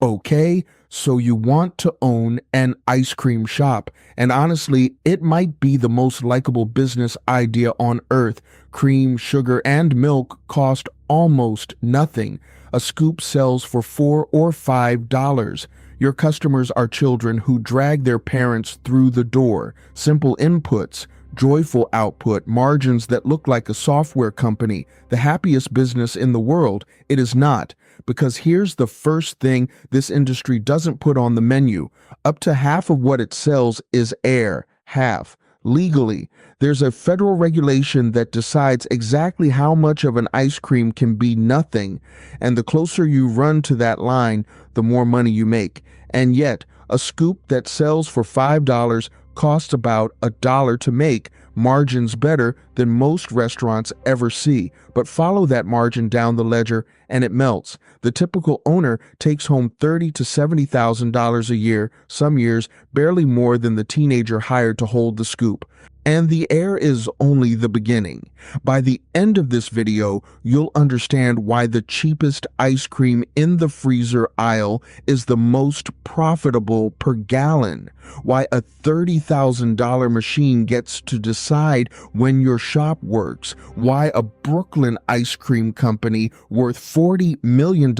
Okay, so you want to own an ice cream shop, and honestly, it might be the most likable business idea on earth. Cream, sugar, and milk cost almost nothing. A scoop sells for $4 or $5. Your customers are children who drag their parents through the door. Simple inputs, joyful output, margins that look like a software company. The happiest business in the world. It is not. Because here's the first thing this industry doesn't put on the menu. Up to half of what it sells is air. Half. Legally, there's a federal regulation that decides exactly how much of an ice cream can be nothing, and the closer you run to that line, the more money you make. And yet, a scoop that sells for $5 costs about $1 to make, margins better than most restaurants ever see. But follow that margin down the ledger and it melts. The typical owner takes home $30,000 to $70,000 a year, some years barely more than the teenager hired to hold the scoop. And the air is only the beginning. By the end of this video, you'll understand why the cheapest ice cream in the freezer aisle is the most profitable per gallon, why a $30,000 machine gets to decide when your shop works, why a Brooklyn ice cream company worth $40 million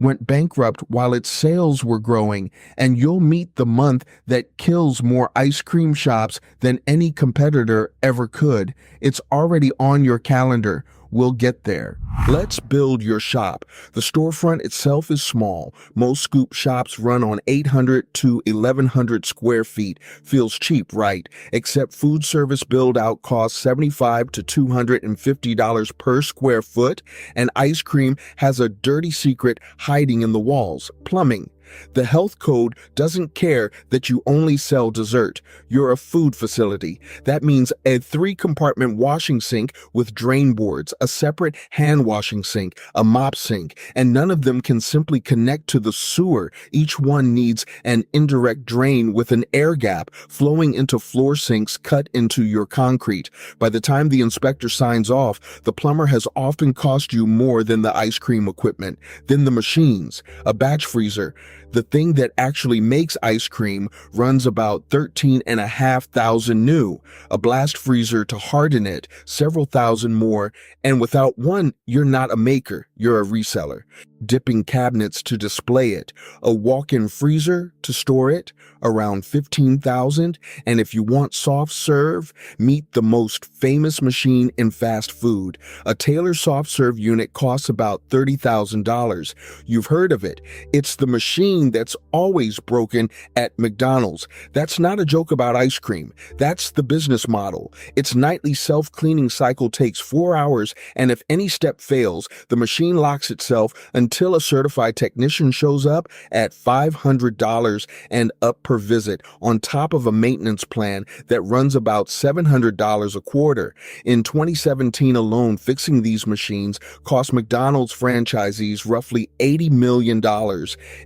went bankrupt while its sales were growing, and you'll meet the month that kills more ice cream shops than any competitor ever could. It's already on your calendar. We'll get there. Let's build your shop. The storefront itself is small. Most scoop shops run on 800 to 1,100 square feet. Feels cheap, right? Except food service build-out costs $75 to $250 per square foot, and ice cream has a dirty secret hiding in the walls: plumbing. The health code doesn't care that you only sell dessert. You're a food facility. That means a 3-compartment washing sink with drain boards, a separate hand washing sink, a mop sink, and none of them can simply connect to the sewer. Each one needs an indirect drain with an air gap flowing into floor sinks cut into your concrete. By the time the inspector signs off, the plumber has often cost you more than the ice cream equipment. Then the machines, a batch freezer. The thing that actually makes ice cream runs about 13,500 new, a blast freezer to harden it, several thousand more, and without one, you're not a maker, you're a reseller. Dipping cabinets to display it, a walk-in freezer to store it, around 15,000, and if you want soft serve, meet the most famous machine in fast food. A Taylor soft serve unit costs about $30,000. You've heard of it. It's the machine that's always broken at McDonald's. That's not a joke about ice cream. That's the business model. Its nightly self-cleaning cycle takes 4 hours, and if any step fails, the machine locks itself until a certified technician shows up at $500 and up per visit, on top of a maintenance plan that runs about $700 a quarter. In 2017 alone, fixing these machines cost McDonald's franchisees roughly $80 million.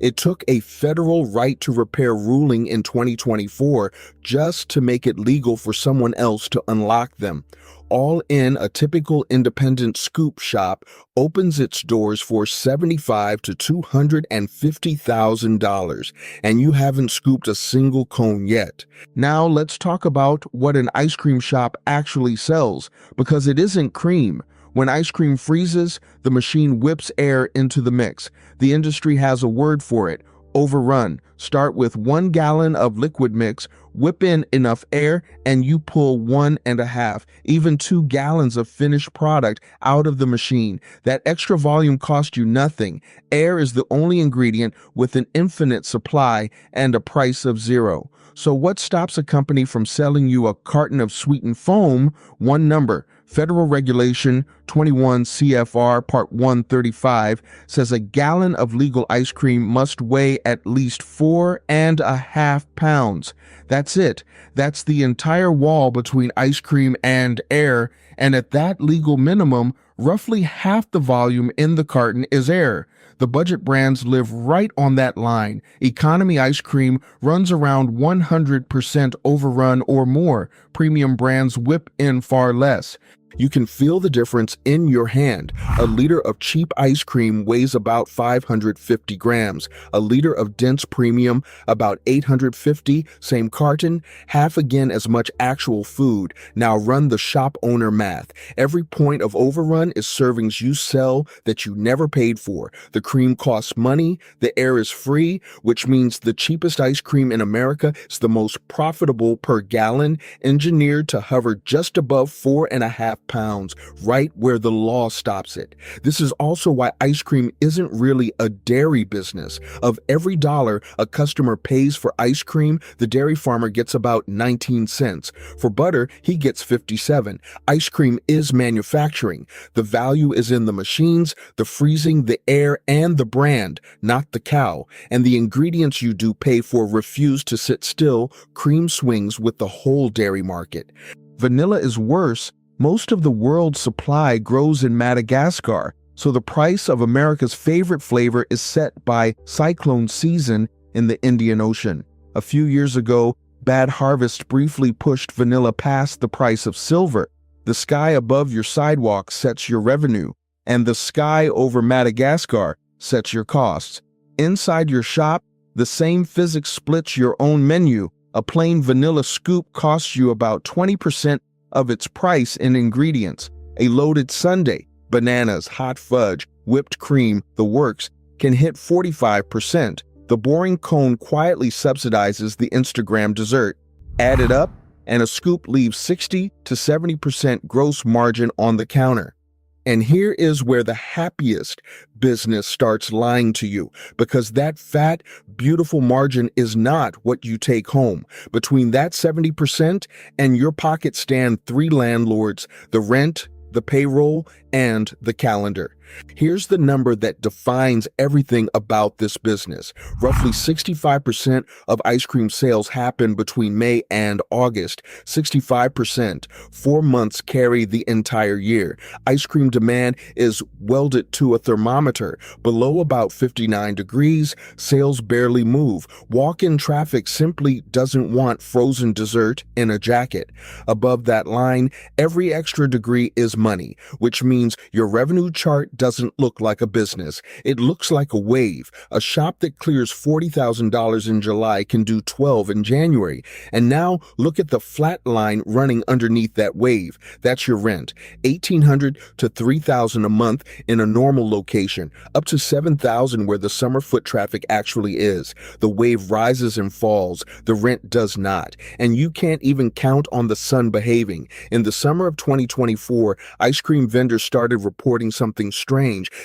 It took a federal right to repair ruling in 2024 just to make it legal for someone else to unlock them. All in, a typical independent scoop shop opens its doors for $75,000 to $250,000, and you haven't scooped a single cone yet. Now let's talk about what an ice cream shop actually sells, because it isn't cream. When ice cream freezes, the machine whips air into the mix. The industry has a word for it: overrun. Start with 1 gallon of liquid mix, whip in enough air, and you pull 1.5, even 2 gallons of finished product out of the machine. That extra volume costs you nothing. Air is the only ingredient with an infinite supply and a price of $0. So what stops a company from selling you a carton of sweetened foam? One number. Federal Regulation 21 CFR Part 135 says a gallon of legal ice cream must weigh at least 4.5 pounds. That's it. That's the entire wall between ice cream and air, and at that legal minimum, roughly half the volume in the carton is air. The budget brands live right on that line. Economy ice cream runs around 100% overrun or more. Premium brands whip in far less. You can feel the difference in your hand. A liter of cheap ice cream weighs about 550 grams. A liter of dense premium, about 850, same carton, half again as much actual food. Now run the shop owner math. Every point of overrun is servings you sell that you never paid for. The cream costs money, the air is free, which means the cheapest ice cream in America is the most profitable per gallon, engineered to hover just above 4.5 pounds, right where the law stops it. This is also why ice cream isn't really a dairy business. Of every dollar a customer pays for ice cream, the dairy farmer gets about 19 cents. For butter, he gets 57. Ice cream is manufacturing. The value is in the machines, the freezing, the air, and the brand, not the cow. And the ingredients you do pay for refuse to sit still. Cream swings with the whole dairy market. Vanilla is worse. Most of the world's supply grows in Madagascar, so the price of America's favorite flavor is set by cyclone season in the Indian Ocean. A few years ago, bad harvest briefly pushed vanilla past the price of silver. The sky above your sidewalk sets your revenue, and the sky over Madagascar sets your costs. Inside your shop, the same physics splits your own menu. A plain vanilla scoop costs you about 20% of its price in ingredients. A loaded sundae, bananas, hot fudge, whipped cream, the works, can hit 45%. The boring cone quietly subsidizes the Instagram dessert. Add it up, and a scoop leaves 60 to 70% gross margin on the counter. And here is where the happiest business starts lying to you, because that fat, beautiful margin is not what you take home. Between that 70% and your pocket stand three landlords: the rent, the payroll, and the calendar. Here's the number that defines everything about this business. Roughly 65% of ice cream sales happen between May and August. 65%. 4 months carry the entire year. Ice cream demand is welded to a thermometer. Below about 59 degrees, sales barely move. Walk-in traffic simply doesn't want frozen dessert in a jacket. Above that line, every extra degree is money, which means your revenue chart doesn't look like a business. It looks like a wave. A shop that clears $40,000 in July can do 12 in January. And now look at the flat line running underneath that wave. That's your rent. $1,800 to $3,000 a month in a normal location, up to $7,000 where the summer foot traffic actually is. The wave rises and falls. The rent does not. And you can't even count on the sun behaving. In the summer of 2024, ice cream vendors started reporting something strange.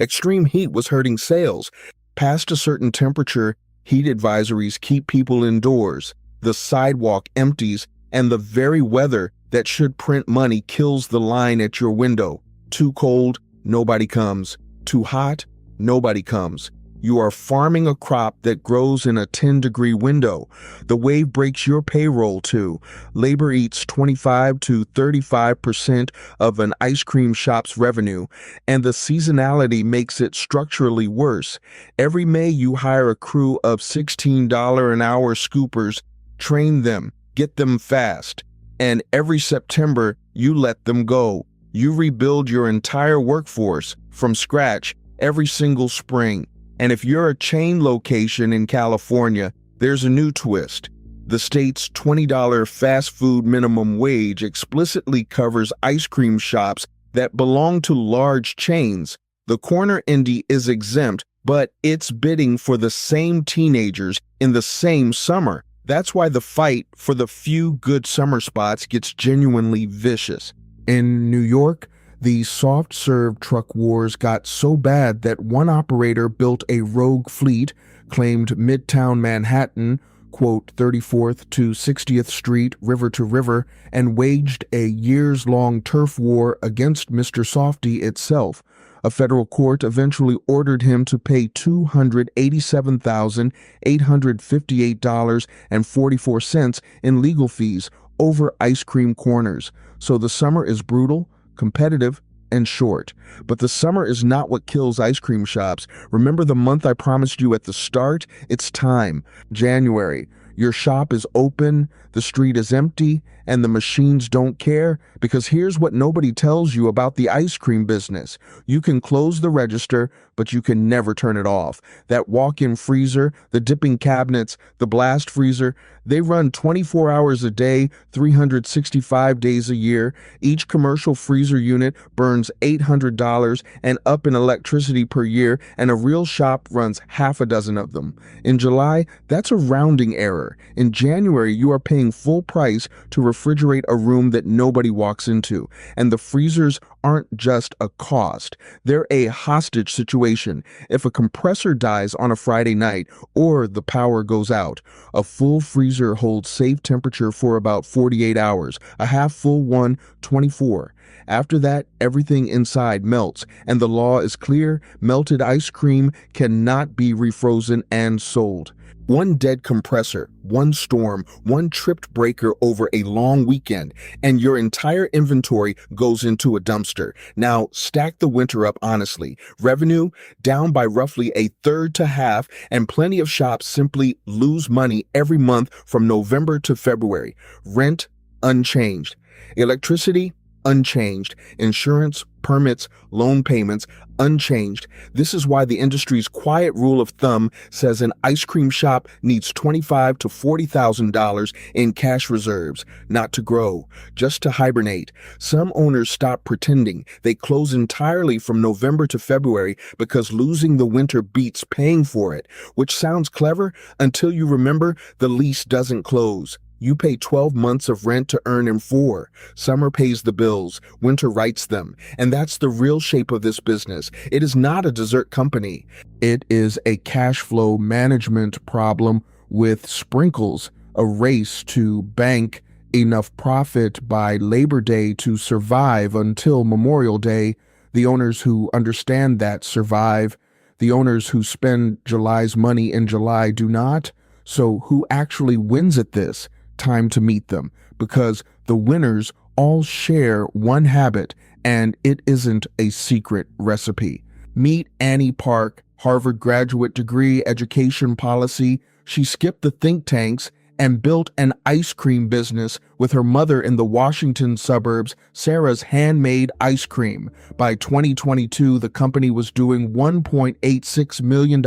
Extreme heat was hurting sales. Past a certain temperature, heat advisories keep people indoors. The sidewalk empties, and the very weather that should print money kills the line at your window. Too cold, nobody comes. Too hot, nobody comes. You are farming a crop that grows in a 10-degree window. The wave breaks your payroll too. Labor eats 25 to 35% of an ice cream shop's revenue, and the seasonality makes it structurally worse. Every May you hire a crew of $16 an hour scoopers, train them, get them fast, and every September you let them go. You rebuild your entire workforce from scratch every single spring. And if you're a chain location in California, there's a new twist. The state's $20 fast food minimum wage explicitly covers ice cream shops that belong to large chains. The corner indie is exempt, but it's bidding for the same teenagers in the same summer. That's why the fight for the few good summer spots gets genuinely vicious. In New York, the soft-serve truck wars got so bad that one operator built a rogue fleet, claimed Midtown Manhattan, quote, 34th to 60th Street, river to river, and waged a years-long turf war against Mr. Softy itself. A federal court eventually ordered him to pay $287,858.44 in legal fees over ice cream corners. So the summer is brutal, competitive, and short. But the summer is not what kills ice cream shops. Remember the month I promised you at the start? It's time. January. Your shop is open, the street is empty, And the machines don't care, because here's what nobody tells you about the ice cream business. You can close the register, but you can never turn it off. That walk-in freezer, the dipping cabinets, the blast freezer, they run 24 hours a day, 365 days a year. Each commercial freezer unit burns $800 and up in electricity per year, and a real shop runs half a dozen of them. In July, that's a rounding error. In January, you are paying full price to refrigerate a room that nobody walks into. And the freezers aren't just a cost. They're a hostage situation. If a compressor dies on a Friday night or the power goes out, a full freezer holds safe temperature for about 48 hours, a half full one, 24. After that, everything inside melts, and the law is clear: melted ice cream cannot be refrozen and sold. One dead compressor, one storm, one tripped breaker over a long weekend, and your entire inventory goes into a dumpster. Now, stack the winter up honestly. Revenue down by roughly a third to half, and plenty of shops simply lose money every month from November to February. Rent unchanged. Electricity unchanged. Insurance, permits, loan payments, unchanged. This is why the industry's quiet rule of thumb says an ice cream shop needs $25,000 to $40,000 in cash reserves, not to grow, just to hibernate. Some owners stop pretending. They close entirely from November to February because losing the winter beats paying for it, which sounds clever until you remember the lease doesn't close. You pay 12 months of rent to earn in 4. Summer pays the bills, winter writes them, and that's the real shape of this business. It is not a dessert company. It is a cash flow management problem with sprinkles, a race to bank enough profit by Labor Day to survive until Memorial Day. The owners who understand that survive. The owners who spend July's money in July do not. So who actually wins at this? Time to meet them, because the winners all share one habit, and it isn't a secret recipe. Meet Annie Park, Harvard graduate degree, education policy. She skipped the think tanks and built an ice cream business with her mother in the Washington suburbs, Sarah's Handmade Ice Cream. By 2022, the company was doing $1.86 million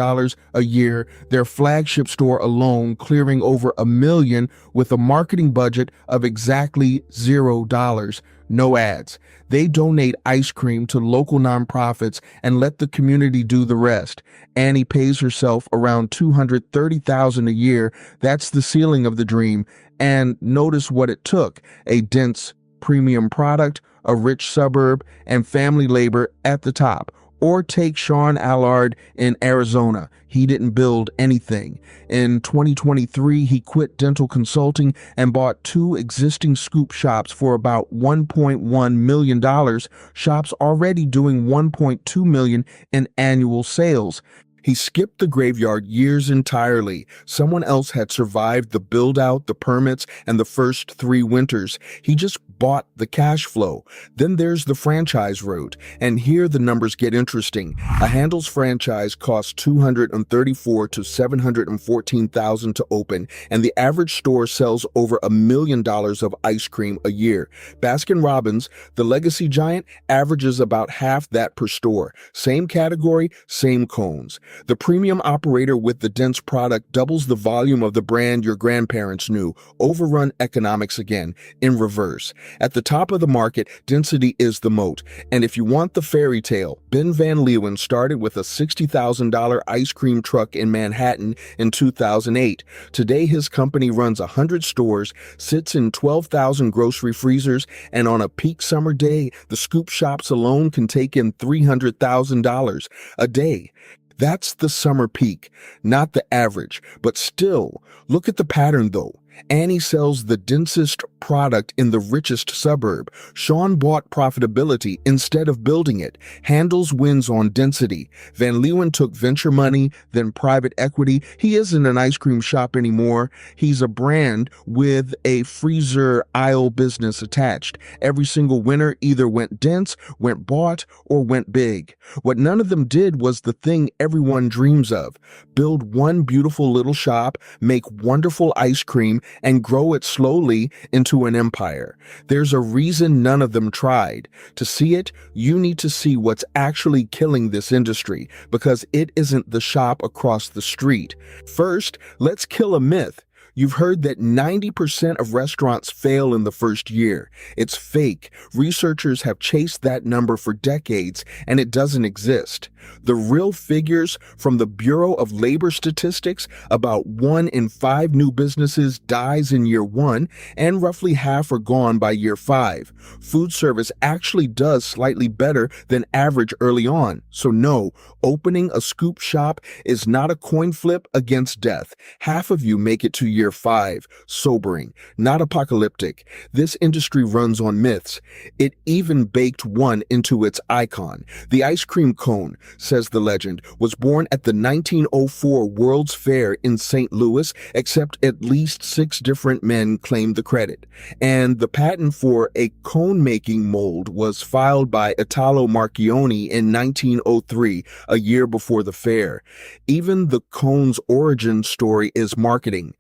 a year, their flagship store alone clearing over $1 million with a marketing budget of exactly $0. No ads. They donate ice cream to local nonprofits and let the community do the rest. Annie pays herself around $230,000 a year. That's the ceiling of the dream. And notice what it took: a dense premium product, a rich suburb, and family labor at the top. Or take Sean Allard in Arizona. He didn't build anything. In 2023, he quit dental consulting and bought 2 existing scoop shops for about $1.1 million, shops already doing $1.2 million in annual sales. He skipped the graveyard years entirely. Someone else had survived the build-out, the permits, and the first 3 winters. He just bought the cash flow. Then there's the franchise route, and here the numbers get interesting. A Handles franchise costs $234,000 to $714,000 to open, and the average store sells over $1 million of ice cream a year. Baskin-Robbins, the legacy giant, averages about half that per store. Same category, same cones. The premium operator with the dense product doubles the volume of the brand your grandparents knew. Overrun economics again, in reverse. At the top of the market, density is the moat. And if you want the fairy tale, Ben Van Leeuwen started with a $60,000 ice cream truck in Manhattan in 2008. Today, his company runs 100 stores, sits in 12,000 grocery freezers, and on a peak summer day, the scoop shops alone can take in $300,000 a day. That's the summer peak, not the average. But still, look at the pattern though. Annie sells the densest product in the richest suburb. Sean bought profitability instead of building it. Handles wins on density. Van Leeuwen took venture money, then private equity. He isn't an ice cream shop anymore. He's a brand with a freezer aisle business attached. Every single winner either went dense, went bought, or went big. What none of them did was the thing everyone dreams of: build one beautiful little shop, make wonderful ice cream, and grow it slowly into an empire. There's a reason none of them tried. To see it, you need to see what's actually killing this industry, because it isn't the shop across the street. First, let's kill a myth. You've heard that 90% of restaurants fail in the first year. It's fake. Researchers have chased that number for decades, and it doesn't exist. The real figures from the Bureau of Labor Statistics: about 1 in 5 new businesses dies in year 1, and roughly half are gone by year 5. Food service actually does slightly better than average early on. So no, opening a scoop shop is not a coin flip against death. Half of you make it to year 5. Sobering, not apocalyptic. This industry runs on myths. It even baked one into its icon. The ice cream cone, says the legend, was born at the 1904 World's Fair in St. Louis, except at least 6 different men claimed the credit. And the patent for a cone-making mold was filed by Italo Marchionni in 1903, a year before the fair. Even the cone's origin story is marketing.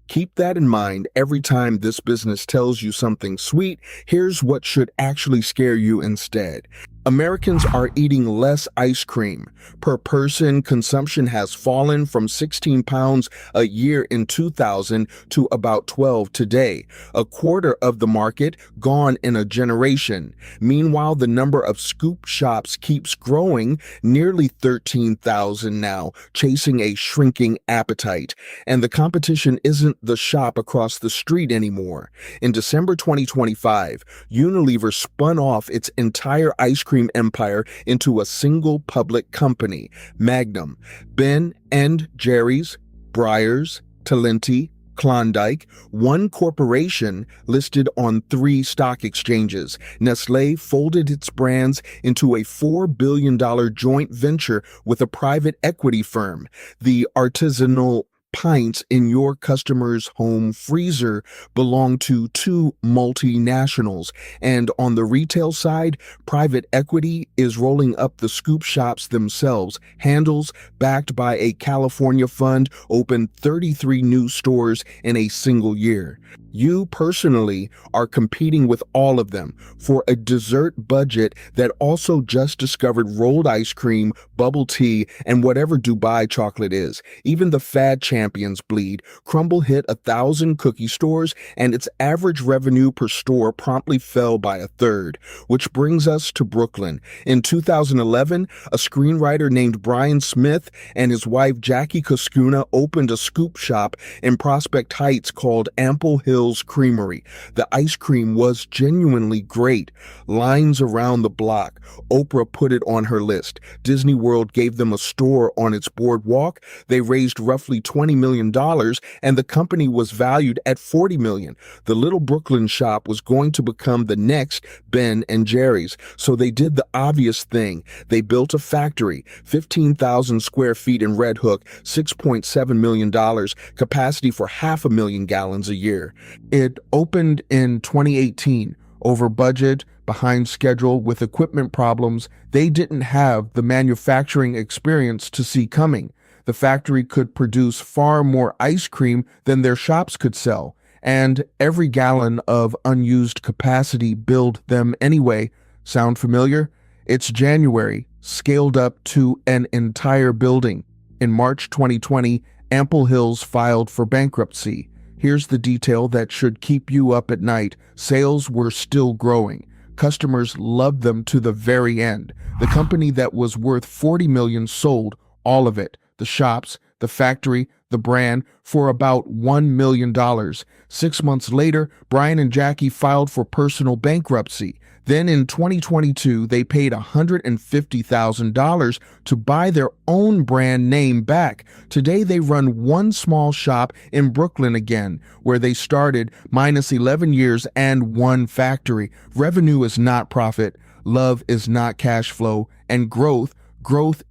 Keep that in mind every time this business tells you something sweet. Here's what should actually scare you instead. Americans are eating less ice cream. Per person, consumption has fallen from 16 pounds a year in 2000 to about 12 today. A quarter of the market gone in a generation. Meanwhile, the number of scoop shops keeps growing, nearly 13,000 now, chasing a shrinking appetite. And the competition isn't the shop across the street anymore. In December 2025, Unilever spun off its entire ice cream empire into a single public company, Magnum. Ben and Jerry's, Breyers, Talenti, Klondike, one corporation listed on 3 stock exchanges. Nestlé folded its brands into a $4 billion joint venture with a private equity firm. The artisanal pints in your customer's home freezer belong to 2 multinationals. And on the retail side, private equity is rolling up the scoop shops themselves. Handles, backed by a California fund, opened 33 new stores in a single year. You personally are competing with all of them for a dessert budget that also just discovered rolled ice cream, bubble tea, and whatever Dubai chocolate is. Even the fad champions bleed. Crumble hit 1,000 cookie stores, and its average revenue per store promptly fell by 1/3. Which brings us to Brooklyn. In 2011, a screenwriter named Brian Smith and his wife Jackie Koskuna opened a scoop shop in Prospect Heights called Ample Hills Creamery. The ice cream was genuinely great. Lines around the block. Oprah put it on her list. Disney World gave them a store on its boardwalk. They raised roughly $20 million, and the company was valued at $40 million. The little Brooklyn shop was going to become the next Ben and Jerry's, so they did the obvious thing. They built a factory, 15,000 square feet in Red Hook, $6.7 million, capacity for 500,000 gallons a year. It opened in 2018, over budget, behind schedule, with equipment problems they didn't have the manufacturing experience to see coming. The factory could produce far more ice cream than their shops could sell, and every gallon of unused capacity billed them anyway. Sound familiar? It's January, scaled up to an entire building. In March 2020, Ample Hills filed for bankruptcy. Here's the detail that should keep you up at night. Sales were still growing. Customers loved them to the very end. The company that was worth $40 million sold all of it. The shops, the factory, the brand, for about $1 million. 6 months later, Brian and Jackie filed for personal bankruptcy. Then in 2022, they paid $150,000 to buy their own brand name back. Today, they run one small shop in Brooklyn again, where they started, minus 11 years and 1 factory. Revenue is not profit. Love is not cash flow. And growth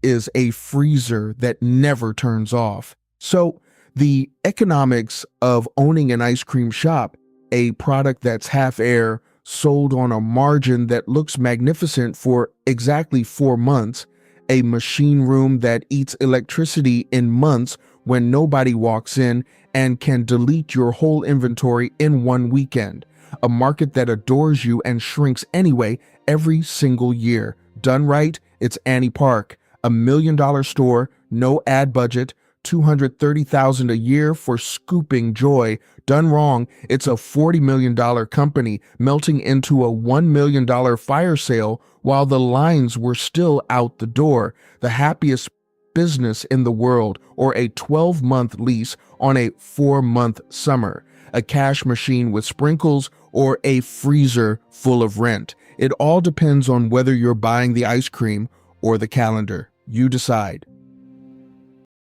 is a freezer that never turns off. So the economics of owning an ice cream shop, a product that's half air, sold on a margin that looks magnificent for exactly 4 months, a machine room that eats electricity in months when nobody walks in and can delete your whole inventory in one weekend. A market that adores you and shrinks anyway every single year. Done right, it's Annie Park, $1 million store, no ad budget, $230,000 a year for scooping joy. Done wrong, it's a $40 million company melting into a $1 million fire sale while the lines were still out the door. The happiest business in the world, or a 12-month lease on a 4-month summer. A cash machine with sprinkles or a freezer full of rent. It all depends on whether you're buying the ice cream or the calendar. You decide.